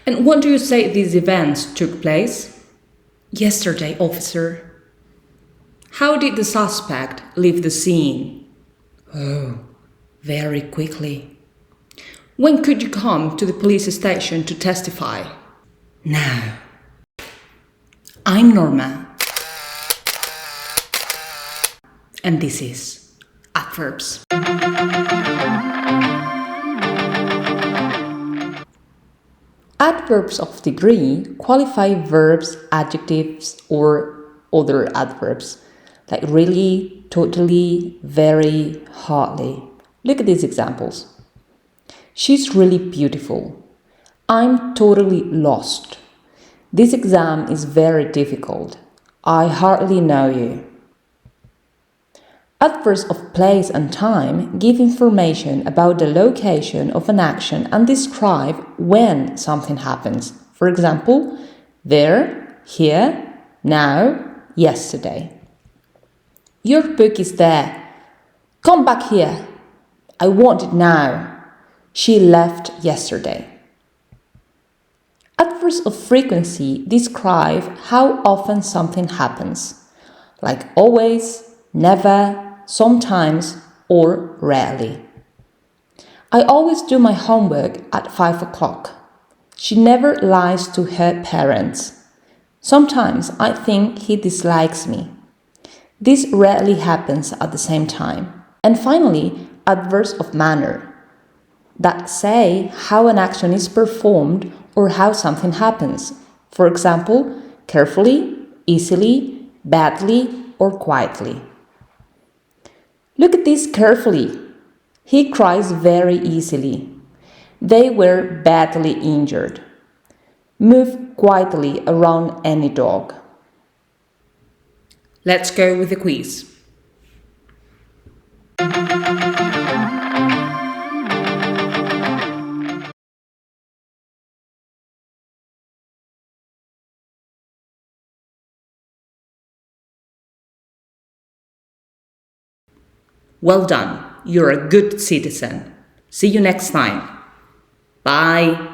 And when do you say these events took place? Yesterday, officer. How did the suspect leave the scene? Oh, very quickly. When could you come to the police station to testify? Now. I'm Norma. And this is Adverbs. Adverbs of degree qualify verbs, adjectives, or other adverbs, like really, totally, very, hardly. Look at these examples. She's really beautiful. I'm totally lost. This exam is very difficult. I hardly know you. Adverbs of place and time give information about the location of an action and describe when something happens. For example, there, here, now, yesterday. Your book is there. Come back here. I want it now. She left yesterday. Adverbs of frequency describe how often something happens, like always, never, sometimes, or rarely. I always do my homework at 5 o'clock. She never lies to her parents. Sometimes I think he dislikes me. This rarely happens at the same time. And finally, adverbs of manner that say how an action is performed or how something happens. For example, carefully, easily, badly, or quietly. Look at this carefully. He cries very easily. They were badly injured. Move quietly around any dog. Let's go with the quiz. Well done. You're a good citizen. See you next time. Bye.